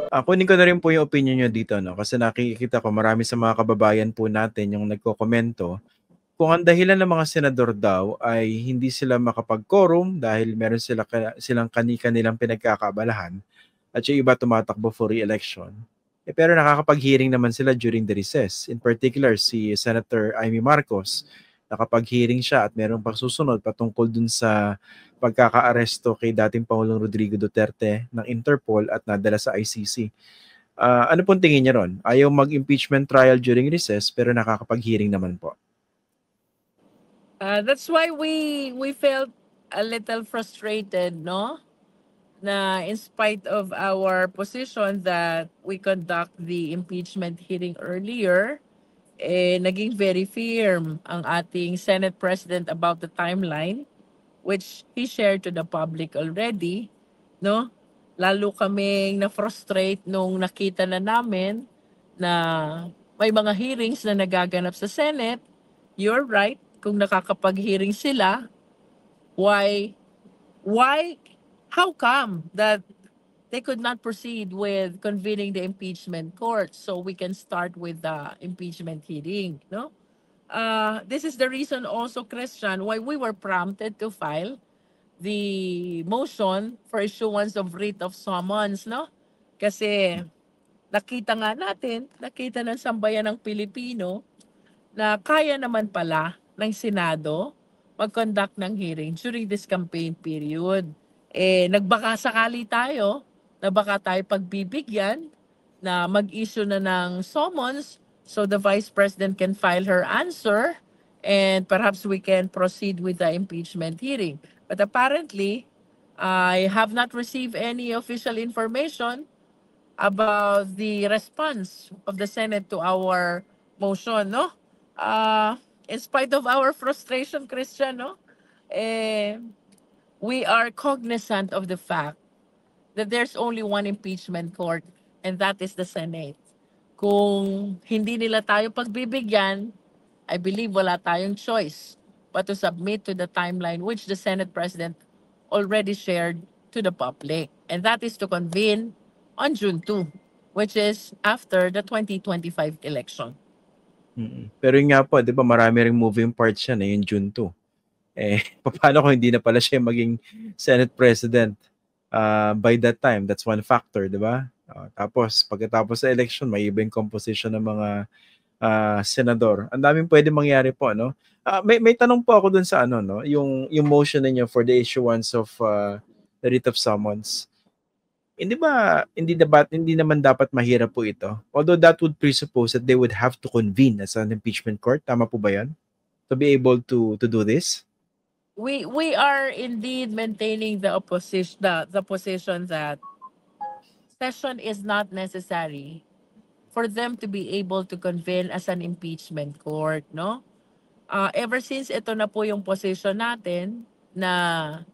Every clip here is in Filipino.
Kunin ko na rin po yung opinion nyo dito, no? Kasi nakikita ko marami sa mga kababayan po natin yung nagko-komento kung ang dahilan ng mga senador daw ay hindi sila makapag-quorum dahil meron silang kani-kanilang pinagkakaabalahan at yung iba tumatakbo for re-election. Pero nakakapag-hearing naman sila during the recess. In particular, si Senator Amy Marcos, nakapag-hearing siya at merong pagsusunod patungkol dun sa pagkakaaresto kay dating Pangulong Rodrigo Duterte ng Interpol at nadala sa ICC. Ano pong tingin niya ron? Ayaw mag-impeachment trial during recess pero nakakapag-hearing naman po. That's why we felt a little frustrated, no? Na in spite of our position that we conduct the impeachment hearing earlier, naging very firm ang ating Senate President about the timeline, which he shared to the public already, no? Lalo kaming na-frustrate nung nakita na namin na may mga hearings na nagaganap sa Senate. You're right, kung nakakapag-hearing sila, why, why, how come that they could not proceed with convening the impeachment court so we can start with the impeachment hearing, no? This is the reason also, Christian, why we were prompted to file the motion for issuance of writ of summons, no? Kasi nakita ng sambayan ng Pilipino na kaya naman pala ng Senado mag-conduct ng hearing during this campaign period. Nagbaka sakali tayo na baka tayo pagbibigyan na mag-issue na ng summons so the Vice President can file her answer and perhaps we can proceed with the impeachment hearing. But apparently, I have not received any official information about the response of the Senate to our motion, no? In spite of our frustration, Christian, no? Eh, we are cognizant of the fact that there's only one impeachment court and that is the Senate. Kung hindi nila tayo pagbibigyan, I believe wala tayong choice but to submit to the timeline which the Senate President already shared to the public. And that is to convene on June 2, which is after the 2025 election. Pero yun nga po, di ba marami ring moving parts yan yung June 2. Paano kung hindi na pala siya maging Senate President by that time? That's one factor, di ba? Tapos, pagkatapos sa election, may iba yung composition ng mga senador. Ang daming pwede mangyari po, no? May tanong po ako dun sa ano, no? Yung motion ninyo for the issuance of the writ of summons. Hindi naman dapat mahirap po ito. Although that would presuppose that they would have to convene as an impeachment court. Tama po ba yan? To be able to do this? We are indeed maintaining the position that session is not necessary for them to be able to convene as an impeachment court, no? Ever since ito na po yung position natin na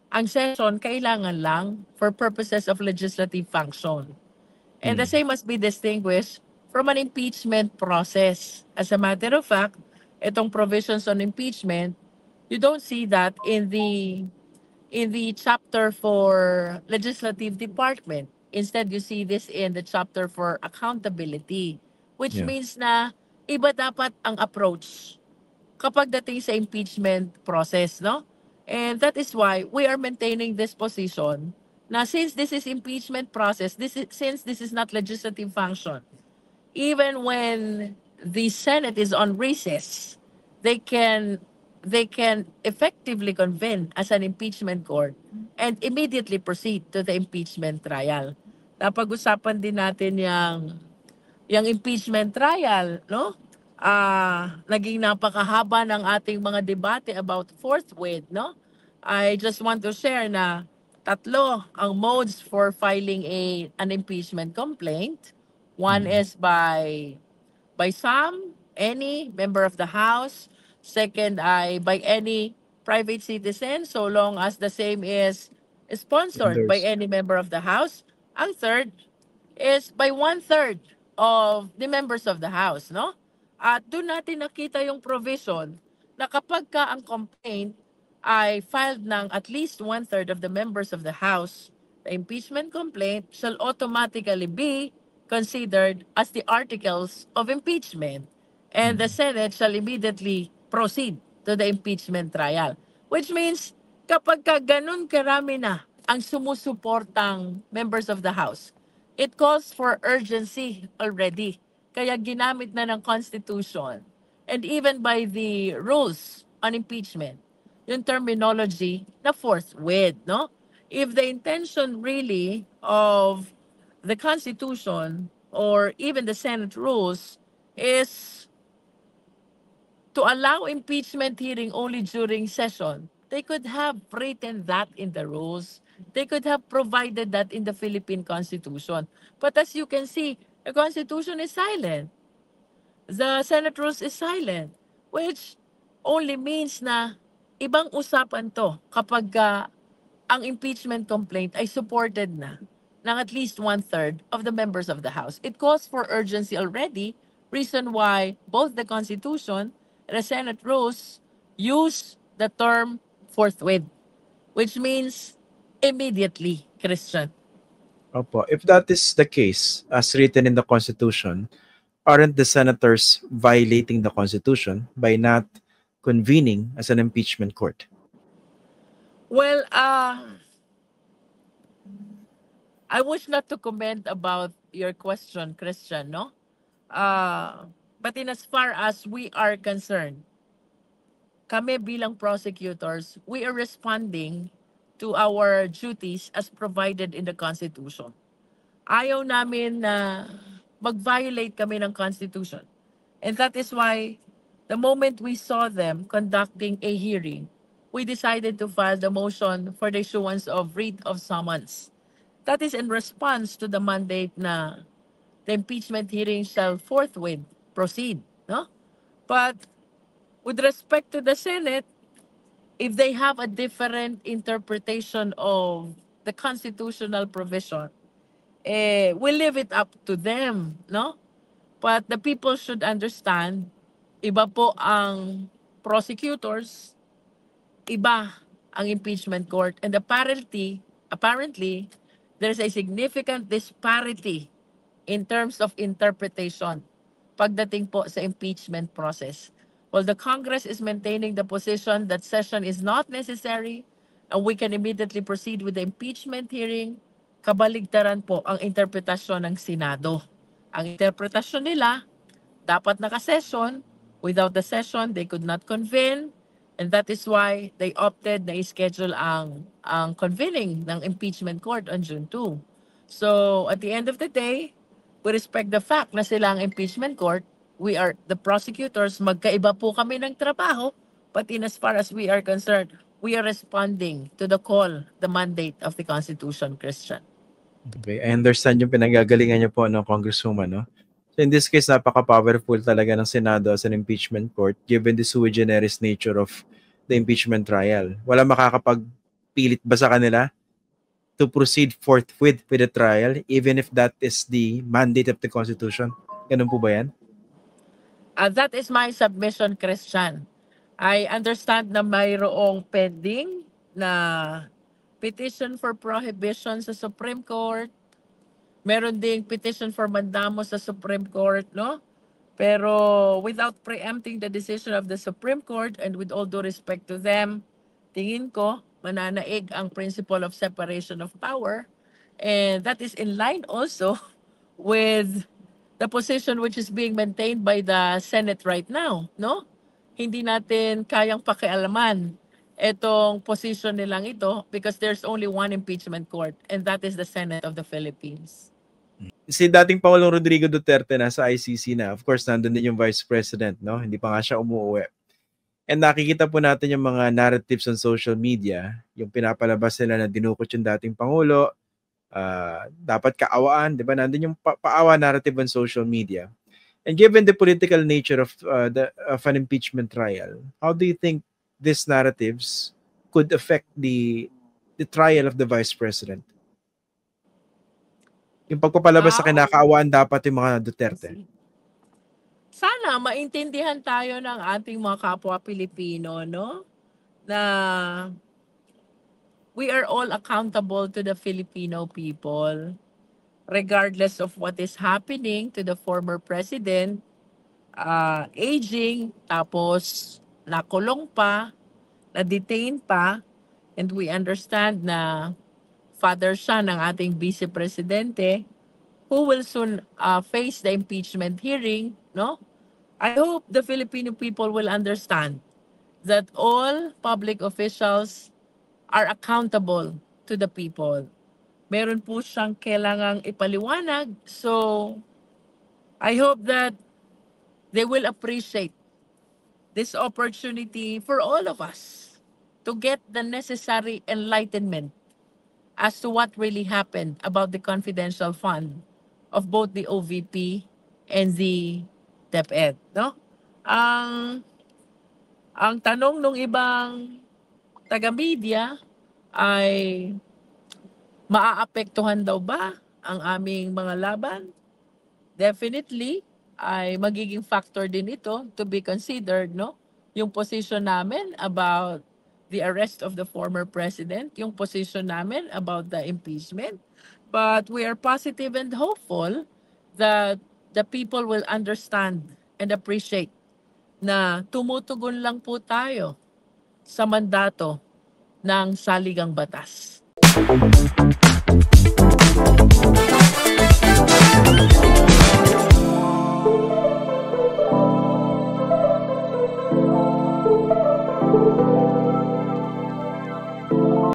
ang session kailangan lang for purposes of legislative function. And the same must be distinguished from an impeachment process. As a matter of fact, itong provisions on impeachment, you don't see that in the chapter for legislative department. Instead, you see this in the chapter for accountability, which means na iba dapat ang approach kapag dating sa impeachment process, no? And that is why we are maintaining this position na since this is impeachment process, since this is not legislative function, even when the Senate is on recess, they can effectively convene as an impeachment court and immediately proceed to the impeachment trial. Napag-usapan din natin yung impeachment trial, no? Naging napakahaba ng ating mga debate about forthwith, no? I just want to share na tatlo ang modes for filing an impeachment complaint. One is by some, any member of the House. Second ay by any private citizen so long as the same is sponsored by any member of the House. Ang third is by one-third of the members of the House, no? At doon natin nakita yung provision na kapag ang complaint ay filed ng at least one-third of the members of the House, the impeachment complaint shall automatically be considered as the articles of impeachment, and the Senate shall immediately proceed to the impeachment trial. Which means, kapag ganun karami na ang sumusuportang members of the House, it calls for urgency already. Kaya ginamit na ng Constitution and even by the rules on impeachment yung terminology na forthwith, no? If the intention really of the Constitution or even the Senate rules is to allow impeachment hearing only during session, they could have written that in the rules. They could have provided that in the Philippine Constitution. But as you can see, the Constitution is silent. The Senate rules is silent, which only means na ibang usapan to kapag ang impeachment complaint ay supported na ng at least 1/3 of the members of the House. It calls for urgency already, reason why both the Constitution and the Senate rules use the term forthwith, which means immediately, Christian. Opo. If that is the case, as written in the Constitution, aren't the senators violating the Constitution by not convening as an impeachment court? Well, I wish not to comment about your question, Christian, no? But in as far as we are concerned, kami bilang prosecutors, we are responding to our duties as provided in the Constitution. Ayaw namin na mag-violate kami ng Constitution. And that is why the moment we saw them conducting a hearing, we decided to file the motion for the issuance of writ of summons. That is in response to the mandate na the impeachment hearing shall forthwith proceed, no? But with respect to the Senate, if they have a different interpretation of the constitutional provision, we leave it up to them, no? But the people should understand, iba po ang prosecutors, iba ang impeachment court, and apparently, there's a significant disparity in terms of interpretation pagdating po sa impeachment process. Well, the Congress is maintaining the position that session is not necessary and we can immediately proceed with the impeachment hearing. Kabaligtaran po ang interpretasyon ng Senado. Ang interpretasyon nila, dapat naka-session. Without the session, they could not convene. And that is why they opted na i-schedule ang convening ng impeachment court on June 2. So, at the end of the day, we respect the fact na sila ang impeachment court. We are the prosecutors, magkaiba po kami ng trabaho, but in as far as we are concerned, we are responding to the call, the mandate of the Constitution, Christian. Okay, I understand yung pinanggagalingan niyo po, no, Congresswoman, no? So in this case, napaka-powerful talaga ng Senado as an impeachment court given the sui generis nature of the impeachment trial. Wala makakapagpilit ba sa kanila to proceed forthwith with the trial even if that is the mandate of the Constitution? Ganun po ba yan? That is my submission, Christian. I understand na mayroong pending na petition for prohibition sa Supreme Court. Meron ding petition for mandamus sa Supreme Court, no? Pero without preempting the decision of the Supreme Court and with all due respect to them, tingin ko mananaig ang principle of separation of power, and that is in line also with the position which is being maintained by the Senate right now, no? Hindi natin kayang pakialaman itong position nilang ito because there's only one impeachment court, and that is the Senate of the Philippines. Si dating Pangulong Rodrigo Duterte na sa ICC na. Of course, nandun din yung Vice President, no? Hindi pa nga siya umuwi. And nakikita po natin yung mga narratives on social media, yung pinapalabas nila na dinukot yung dating Pangulo, dapat kaawaan, di ba? Nandun yung paawa narrative on social media. And given the political nature of an impeachment trial, how do you think these narratives could affect the trial of the Vice President? Yung pagpapalabas sa kinakaawaan dapat yung mga Duterte. Sana maintindihan tayo ng ating mga kapwa Pilipino, no? Na we are all accountable to the Filipino people, regardless of what is happening to the former president, aging, tapos nakulong pa, na-detain pa, and we understand na father siya ng ating vice presidente who will soon face the impeachment hearing, no? I hope the Filipino people will understand that all public officials are accountable to the people. Meron po siyang kailangang ipaliwanag. So, I hope that they will appreciate this opportunity for all of us to get the necessary enlightenment as to what really happened about the confidential fund of both the OVP and the DepEd, no? Ang tanong ng ibang taga-media ay maaapektuhan daw ba ang aming mga laban? Definitely ay magiging factor din ito to be considered, no? Yung position namin about the arrest of the former president, yung position namin about the impeachment. But we are positive and hopeful that the people will understand and appreciate na tumutugon lang po tayo sa mandato ng saligang batas.